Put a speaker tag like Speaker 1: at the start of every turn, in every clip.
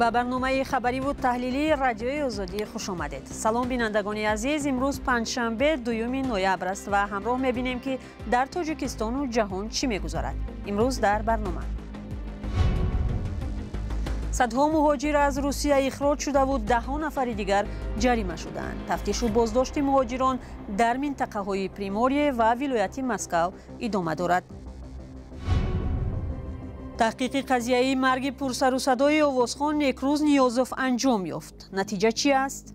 Speaker 1: با برنامه خبری و تحلیلی رادیوی آزادی خوش آمدید. سلام بینندگان عزیز، امروز پنجشنبه 2 نوامبر است و همراه می‌بینیم که در تاجیکستان و جهان چی می‌گذرد. امروز در برنامه صدها مهاجر از روسیه اخراج شده و 10 نفر دیگر جریمه شدند. تفتیش و بازداشت مهاجران در منطقه‌های پریموریه و ولایت مسکو ادامه دارد. تحقیق قضیه مرگ پرسر و صدای آوازخوان یک روز نیازوف انجام یافت. نتیجه چی است؟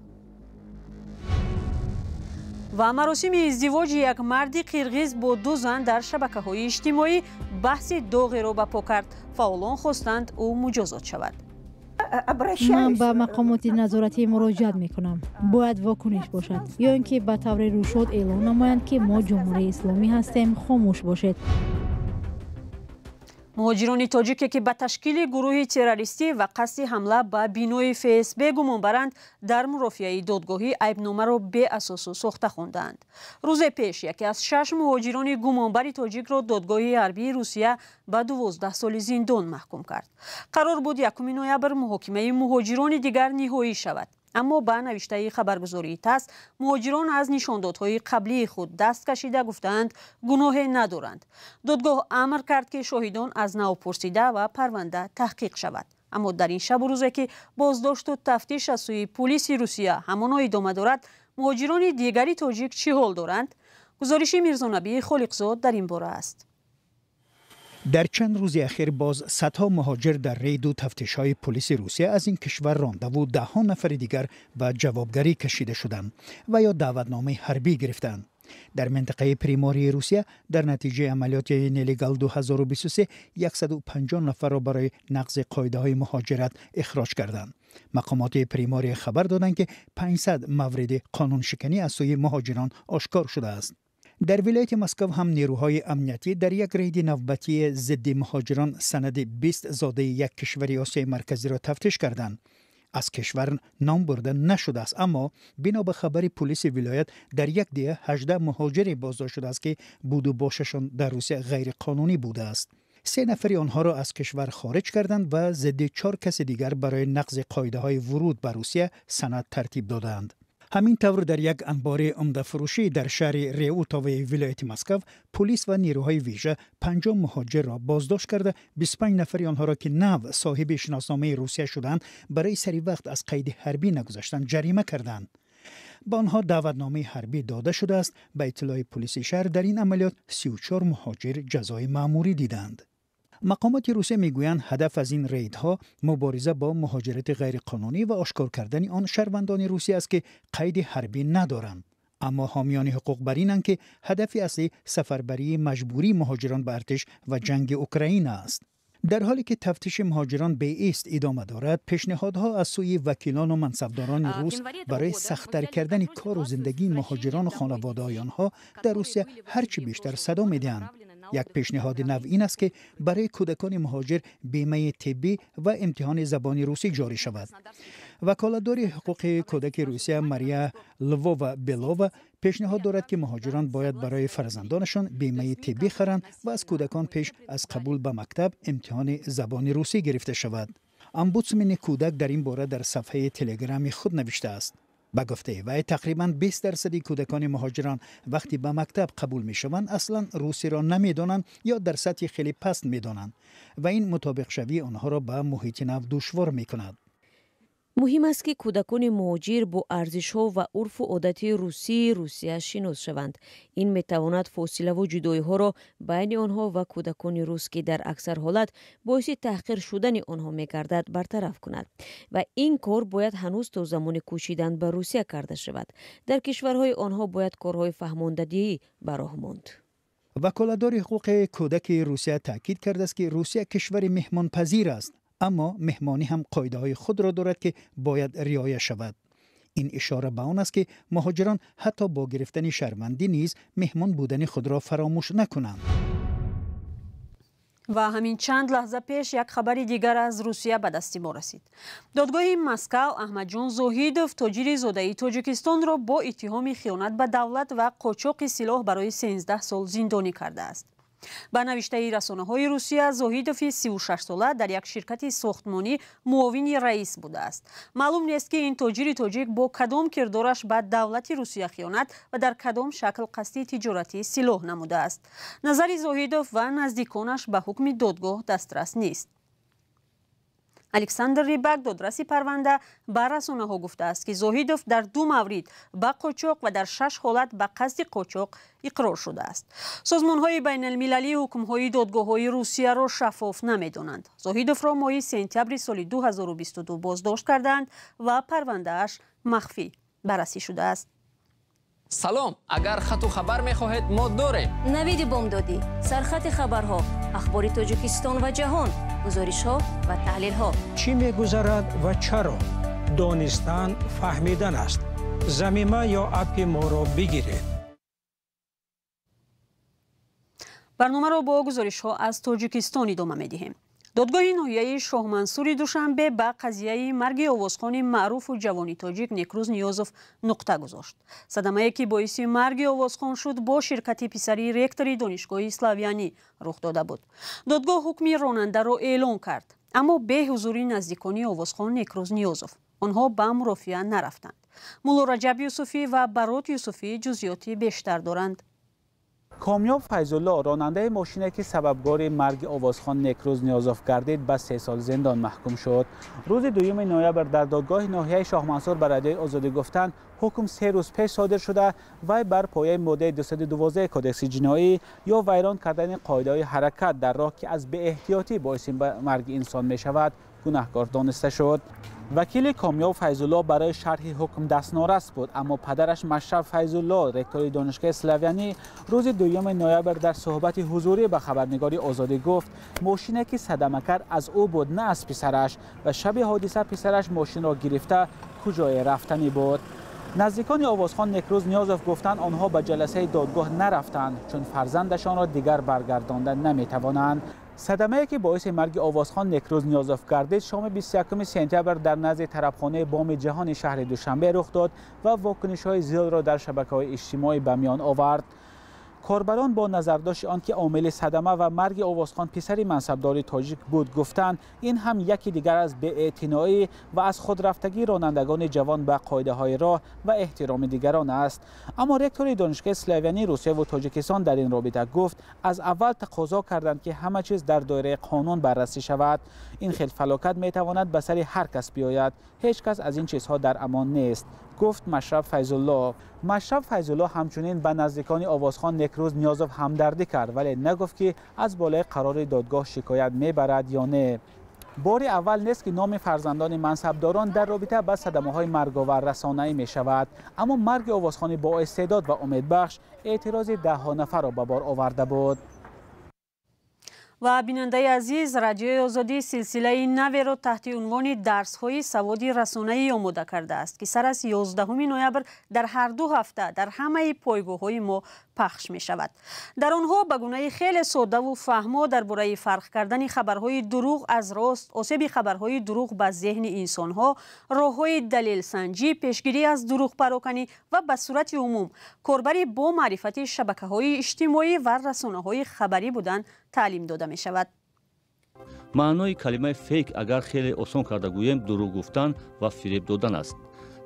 Speaker 1: و مراسم ازدواج یک مرد قرغیز با 2 زن در شبکه‌های اجتماعی بحث داغی را برپا کرد. فعالان خواستند او مجازات شود.
Speaker 2: من به مقامات نظارتی مراجعت میکنم. باید واکنش باشد یا اینکه به طور روشاد اعلام نمایند که ما جمهوری اسلامی هستیم. خاموش باشید.
Speaker 1: مهاجران تاجیک که به تشکیل گروه تروریستی و قصد حمله به بینای FSB گمان برند در مرافعه دادگاهی عیبنامه را بی اساس و ساخته خواندند. روز پیش یکی از 6 مهاجران گمانبر تاجیک را دادگاه حربی روسیه به 12 سال زندان محکوم کرد. قرار بود 1 نوامبر محاکمه مهاجران دیگر نهایی شود، اما با نوشته خبرگزاری تاس مهاجران از نشاندادهای قبلی خود دست کشیده گفتند گناه ندارند. دادگاه امر کرد که شاهدان از نو پرسیده و پرونده تحقیق شود. اما در این شب و روزی که بازداشت و تفتیش از سوی پلیس روسیه همانا ادامه دارد، مهاجران دیگری تاجیک چه حال دارند؟ گزارش میرزانبی خالقزاد در این باره است.
Speaker 3: در چند روز اخیر باز صدها مهاجر در رید و تفتیش‌های پلیس روسیه از این کشور رانده و 10 نفر دیگر به جوابگری کشیده شدند و یا دعوتنامه حربی گرفتند. در منطقه پریموری روسیه در نتیجه عملیات نلیگال 2023 150 نفر را برای نقض قاعده‌های مهاجرت اخراج کردند. مقامات پریموری خبر دادند که 500 مورد قانون شکنی از سوی مهاجران آشکار شده است. در ولایت مسکو هم نیروهای امنیتی در یک رید نوبتی ضد مهاجران سند 20 زاده یک کشور آسیای مرکزی را تفتیش کردند. از کشور نام برده نشده است، اما بنا به خبر پلیس ولایت در یک دیه 18 مهاجر بازداشت شده است که بود و باششان در روسیه غیر قانونی بوده است. 3 نفر آنها را از کشور خارج کردند و ضد 4 کس دیگر برای نقض قاعده های ورود به روسیه سند ترتیب دادند. همین طور در یک انبار عمده فروشی در شهر ریوتاوی ولایت مسکو پلیس و نیروهای ویژه 50 مهاجر را بازداشت کرده 25 نفر آنها را که نو صاحب شناسنامه روسیه شدند برای سری وقت از قید حربی نگذاشتند جریمه کردند. با آنها دعوتنامه حربی داده شده است. به اطلاع پلیس شهر در این عملیات 34 مهاجر جزای مأموری دیدند. مقامات روسیه میگویند هدف از این ریدها مبارزه با مهاجرت غیرقانونی و آشکار کردن آن شهروندان روسیه است که قید حربی ندارند. اما حامیان حقوق برینند که هدف اصلی سفربری مجبوری مهاجران به ارتش و جنگ اوکراین است. در حالی که تفتیش مهاجران به ایست ادامه دارد، پیشنهادها از سوی وکیلان و منصبداران روس برای سخت‌تر کردن کار و زندگی مهاجران و خانواده‌های آنها در روسیه هرچی بیشتر صدا می‌دهند. یک پیشنهاد نو این است که برای کودکان مهاجر بیمه طبی و امتحان زبان روسی جاری شود. وکالتدار حقوق کودک روسیه ماریا لوووا بلووا پیشنهاد دارد که مهاجران باید برای فرزندانشان بیمه طبی خرند و از کودکان پیش از قبول به مکتب امتحان زبان روسی گرفته شود. امبودسمن کودک در این باره در صفحه تلگرام خود نوشته است. به گفته وی تقریباً 20% کودکان مهاجران وقتی به مکتب قبول می شوند اصلا روسی را نمی دانند یا در سطح خیلی پست می دانند و این مطابق شوی آنها را به محیط نو دشوار می کند.
Speaker 4: مهم است که کودکان مهاجر با ارزش‌ها و عرف و عادت روسیه شناس شوند. این میتواند فاصله و جدایی‌ها را بین آنها و کودکان روس که در اکثر حالت باعث تحقیر شدن آنها می‌گردد برطرف کند و این کار باید هنوز تا زمان کوشیدن به روسیه کرده شود. در کشورهای آنها باید کارهای فهماندهی به راه ماند.
Speaker 3: وکالتدار حقوق کودک روسیه تاکید کرده است که روسیه کشور مهمان پذیر است، اما مهمانی هم قاعده های خود را دارد که باید رعایت شود. این اشاره به آن است که مهاجران حتی با گرفتن شهروندی نیز مهمان بودن خود را فراموش نکنند.
Speaker 1: و همین چند لحظه پیش یک خبر دیگر از روسیه به دست ما رسید. دادگاه مسکو احمد جان زاهیدوف تاجر زاده تاجیکستان را با اتهام خیانت به دولت و قاچاق سلاح برای 13 سال زندانی کرده است. ба навиштаи расонаҳои Русия, Зоҳидов 36 сола дар як ширкати сохтмонӣ муовини раис будааст. маълум нест ки ин тоҷири тоҷик бо кадом кирдораш ба давлати Русия хиёнат ва дар кадом шакл қасди тиҷоратӣ силоҳ намудааст. назари Зоҳидов ва наздиконаш ба ҳукми додгоҳ дастрас нест. александр рибак, додраси парванда, ба расонаҳо гуфтааст ки Зоҳидов дар 2 маврид ба қочоқ ва дар 6 ҳолат ба қасди қочоқ иқрор шудааст. созмонҳои байналмилалӣ ҳукмҳои додгоҳҳои Русияро шаффоф намедонанд. Зоҳидовро моҳи сентябри соли 2022 боздошт карданд ва парвандааш махфӣ баррасӣ шудааст.
Speaker 5: салом, агар хату хабар мехоҳед мо дорем.
Speaker 6: навиди бомдодӣ, сархати хабарҳо, ахбори Тоҷикистон ва ҷаҳон, гузоришҳо ва таҳлилҳо.
Speaker 7: чӣ мегузарад ва чаро? донистан, фаҳмидан аст. замима ё апи моро бигиред.
Speaker 1: барномаро бо гузоришҳо аз Тоҷикистон идома медиҳем. додгоҳи ноҳияи Шоҳмансури Душанбе ба қазияи марги овозхони маъруфу ҷавони тоҷик Некрӯз Ниёзов нуқта гузошт. садамае ки боиси марги овозхон шуд бо ширкати писари ректори донишгоҳи Славянӣ рух дода буд. додгоҳ ҳукми ронандаро эълон кард, аммо бе ҳузури наздикони овозхон Некрӯз Ниёзов. онҳо ба мурофиа нарафтанд. мулло Раҷаб Юсуфӣ ва Барот Юсуфӣ ҷузъиёти бештар доранд.
Speaker 8: کامیاب فیض‌الله راننده ماشینی که سببگار مرگ آوازخوان نکروز نیازوف گردید به 3 سال زندان محکوم شد. روز 2 نوامبر در دادگاه ناحیه شاه منصور بر رادیوی آزادی گفتند حکم 3 روز پیش صادر شده و بر پایه ماده 212 کدکس جنایی یا ویران کردن قاعده‌های حرکت در راه که از بی احتیاطی باعث مرگ انسان می شود گناهکار دانسته شد. وکیل کامیاب فیض‌الله برای شرح حکم دستنارس بود، اما پدرش مشرف فیض‌الله رکتور دانشگاه اسلاویانی روز 2 نوامبر در صحبت حضوری به خبرنگاری آزادی گفت ماشینی که صدمه کرد از او بود نه از پسرش و شب حادثه پسرش ماشین را گرفته کجای رفتنی بود. نزدیکان آوازخوان نکروز نیازوف گفتند آنها به جلسه دادگاه نرفتند چون فرزندشان را دیگر برگرداندن نمیتوانند. صدمه‌ای که باعث مرگ آوازخوان نکروز نیازوف گردید شام 21 سپتامبر در نزد طرفخانه بام جهان شهر دوشنبه رخ داد و واکنش‌های زیاد را در شبکه‌های اجتماعی به میان آورد. کاربران با نظرداشت آنکه عامل صدمه و مرگ آوازخوان پسر منصبدار تاجیک بود گفتند این هم یکی دیگر از بی‌اعتنایی و از خودرفتگی رانندگان جوان به قاعده‌های راه و احترام دیگران است. اما رکتور دانشگاه اسلاویانی روسیه و تاجیکستان در این رابطه گفت از اول تقاضا کردند که همه چیز در دایره قانون بررسی شود. این خیلی فلاکت میتواند به سر هر کس بیاید. هیچ کس از این چیزها در امان نیست، گفت مشرف فیض‌الله. مشرف فیض‌الله همچنین به نزدیکان آوازخوان نکروز نیازوف همدردی کرد ولی نگفت که از بالای قرار دادگاه شکایت میبرد یا نه. بار اول نیست که نام فرزندان منصبداران در رابطه با صدمه‌های مرگاور رسانه‌ای می شود، اما مرگ آوازخوان با استعداد و امیدبخش اعتراض ده نفر را به بار آورده بود.
Speaker 1: و بیننده عزیز، رادیوی آزادی سلسله نوی را تحت عنوان درس‌های سوادی رسانه‌ای آماده کرده است که سر از 11 نوامبر در هر 2 هفته در همه پایگاه‌های ما پخش می شود. در آنها به گونه خیلی ساده و فهمو درباره فرق کردن خبرهای دروغ از راست، آسیب خبرهای دروغ به ذهن انسان‌ها، راه‌های دلیل سنجی، پیشگیری از دروغ پراکنی و به صورت عموم کاربری با معرفت شبکه‌های اجتماعی و رسانه‌های خبری بودن تعلیم داده می شود.
Speaker 9: معنای کلمه فیک اگر خیلی آسان کرده گویم دروغ گفتن و فریب دادن است.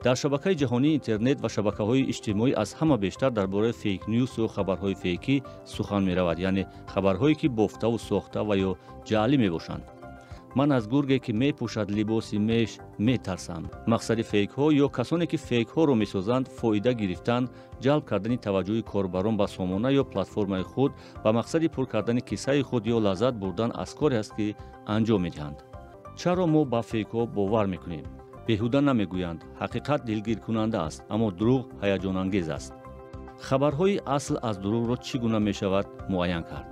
Speaker 9: در شبکه جهانی اینترنت و شبکه‌های اجتماعی از همه بیشتر درباره فیک نیوز و خبرهای فیکی سخن می‌رود، یعنی خبرهایی که بافته و ساخته و یا جعلی میباشند. من از گرگی که میپوشد لباسی میش میترسم. مقصد فیک ها یا کسانی که فیک ها رو میسازند فایده گرفتن، جلب کردن توجه کاربران به سامانه یا پلتفرم خود و مقصد پر کردن کیسه خود یا لذت بردن از کاری است که انجام میدهند. چرا ما با فیک ها باور میکنیم؟ بیهوده نمیگویند، حقیقت دلگیر کننده است، اما دروغ هیجان انگیز است. خبرهای اصل از دروغ را چگونه میشود معین کرد؟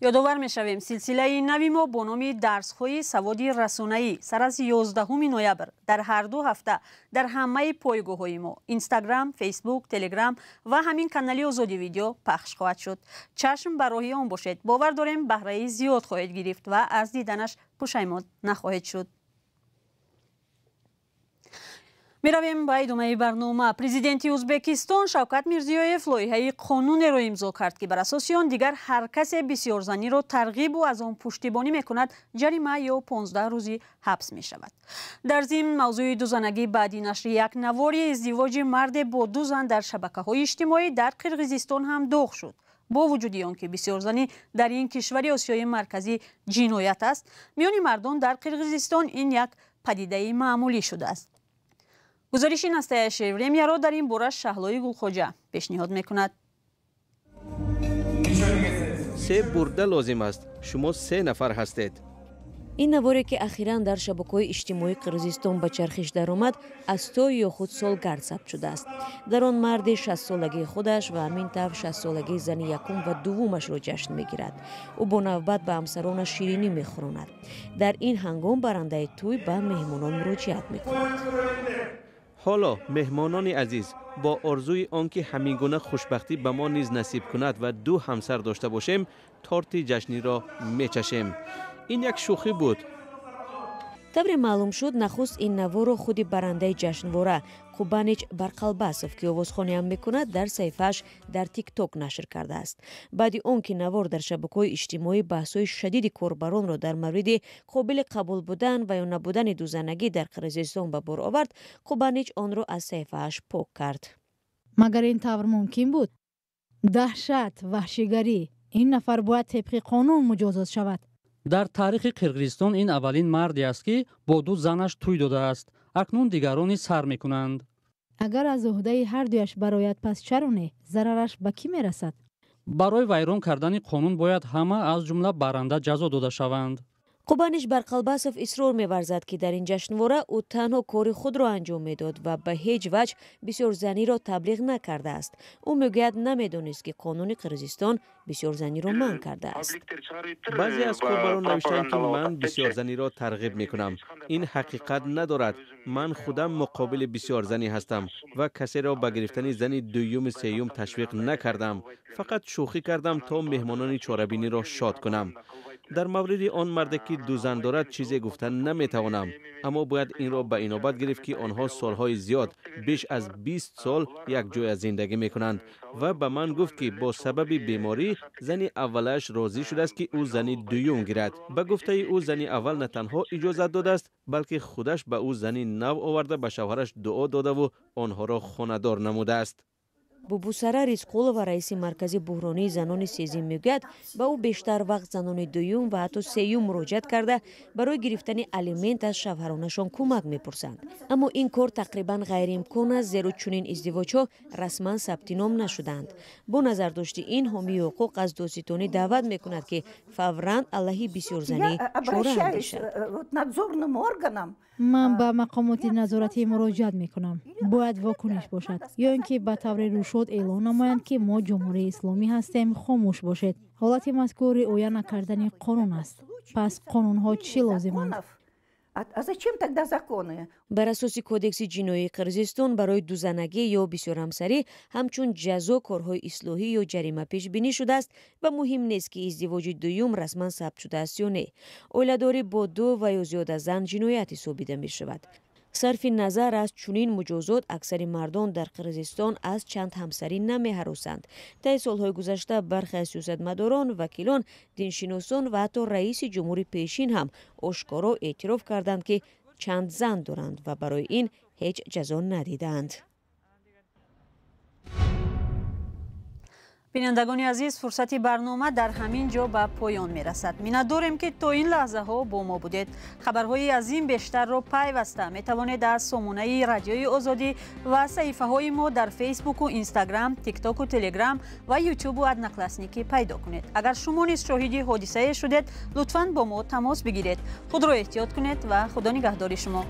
Speaker 1: یادآور می‌شویم سلسله نوی ما با نام درس‌های سوادی رسانه‌ای سر از 11 نوامبر در هر 2 هفته در همه پایگاه‌های ما اینستاگرام، فیسبوک، تلگرام و همین کانال آزادی ویدیو پخش خواهد شد. چشم بر راهی آن باشید. باور داریم بهره زیاد خواهید گرفت و از دیدنش پشیمان نخواهید شد. میرویم به ادامه برنامه. پرزیدنت ازبکستان شوکت میرزیویف لایحه قانون را امضا کرد که بر اساس آن دیگر هر کس بسیارزنی را ترغیب و از آن پشتیبانی میکند جریمه یا 15 روزی حبس می شود. در ضمن موضوع دوزنگی بعدی نشر یک نواری ازدواج مرد با دو زن در شبکه‌های اجتماعی در قرقیزستان هم داغ شد. با وجود آنکه بسیارزنی در این کشور آسیای مرکزی جنایت است، میان مردان در قرقیزستان این یک پدیده معمولی شده است. گزارش نسته شیوریم را در این باره شهلای گلخوجه پیشنهاد میکند.
Speaker 10: 3 برده لازم است. شما 3 نفر هستید.
Speaker 4: این نواری که اخیراً در شبکه‌های اجتماعی قرقیزستان به چرخش درآمد از تو یا خود سالگرد ثبت شده است. در آن مرد 60 سالگی خودش و همین طور 60 سالگی زن یکم و دومش را جشن میگیرد. او با نوبت به همسرانش شیرینی میخوراند. در این هنگام برنده توی به مهمانان مراجعت میکند.
Speaker 10: حالا مهمانان عزیز، با آرزوی آنکه همینگونه خوشبختی به ما نیز نصیب کند و 2 همسر داشته باشیم، تارت جشنی را میچشیم. این یک شوخی بود.
Speaker 4: طور معلوم شد نخست این نوار را خود برنده جشنواره قوبانیچ برقلباسов که آوازخوانی هم میکند در صفحه‌اش در تیک توک نشر کرده است. بعد اون که نوار در شبکه‌های اجتماعی بحث‌های شدید کاربران را در مورد قابل قبول بودن و یا نبودن دوزنگی در قرقیزستان به بار آورد، قوبانیچ آن را از صفحه‌اش پاک کرد.
Speaker 2: مگر این طور ممکن بود؟ دهشت، وحشیگری، این نفر باید طبق قانون مجازات شود.
Speaker 11: در تاریخ قرقیزستان این اولین مردی است که با 2 زنش توی داده است. اکنون دیگرانی سر میکنند.
Speaker 2: اگر از عهده هر دویش برایت پس چرونه ضررش به کی میرسد؟
Speaker 11: برای ویران کردن قانون باید همه از جمله برنده جزا داده شوند.
Speaker 4: قوبانیچ برقلباسov اصرار می‌ورزد که در این جشنواره او تنها کار خود را انجام میداد و به هیچ وجه بسیارزنی را تبلیغ نکرده است. او میگوید نمیدانست که قانون قرقیزستان بسیارزنی را منع کرده است.
Speaker 10: بعضی از کاربران نوشتند که من بسیارزنی را ترغیب میکنم. این حقیقت ندارد. من خودم مقابل بسیارزنی هستم و کسی را به گرفتن زن دوم سوم تشویق نکردم. فقط شوخی کردم تا مهمانان چاره‌بینی را شاد کنم. در مورد آن مرد که 2 زن دارد چیزی گفتن نمیتوانم، اما باید این را به اینابت گرفت که آنها سالهای زیاد بیش از 20 سال یک جای زندگی میکنند و به من گفت که با سبب بیماری زن اولش راضی شده است که او زن دوم گیرد. به گفته او زن اول نه تنها اجازه داده است بلکه خودش به او زن نو آورده به شوهرش دعا داده و آنها را خانه‌دار نموده است.
Speaker 4: بوبوسара Ризқулова раиси маркази буҳронии занони сезим мегӯяд ба ӯ бештар вақт занони дуюм ва ҳатто сеюм муроҷиат карда барои гирифтани алимент аз шавҳаронашон кӯмак мепурсанд. Аммо ин кор тақрибан ғайриимкон аст, зеро чунин издивоҷҳо расман сабти ном нашуданд. Бо назардошти ин ҳомии ҳуқуқ аз додситонӣ даъват мекунад ки фавран алайҳи бисёрзанӣ чора андешад.
Speaker 2: من به مقامات نظارتی مراجعت میکنم. باید واکنش باشد یا اینکه به طور روشاد اعلام نمایند که ما جمهوری اسلامی هستیم. خاموش باشید. حالت مذکور رعایت نکردن قانون است. پس قانون ها چی لازمند؟
Speaker 4: бар асоси кодекси ҷиноии қирғизистон барои дузанагӣ ё бисёрҳамсарӣ ҳамчун ҷазо корҳои ислоҳӣ ё ҷарима пешбинӣ шудааст ва муҳим нест ки издивоҷи дуюм расман сабт шудааст ё не. оиладорӣ бо 2 ва ё зиёда зан ҷиноят ҳисобида мешавад. сарфи назар аз чунин муҷозот аксари мардон дар қирғизистон аз чанд ҳамсарӣ намеҳаросанд. таи солҳои гузашта бархе аз сиёсатмадорон, вакилон, диншиносон ва ҳатто раиси ҷумҳури пешин ҳам ошкоро эътироф карданд ки чанд зан доранд ва барои ин ҳеҷ ҷазо надидаанд.
Speaker 1: بینندگان عزیز، فرصتی برنامه در همین جا به پایان می رسد. می‌داریم که تا این لحظه ها با ما بودید. خبرهای از این بیشتر را پیوسته می توانید از سامانه رادیوی آزادی و صفحه های ما در فیسبوک و اینستاگرام، تیک تاک و تلگرام و یوتیوب و ادنکلاسنیکی پیدا کنید. اگر شما نیز شاهد حادثه شدید، لطفاً با ما تماس بگیرید. خود را احتیاط کنید و خدا نگهدار شما.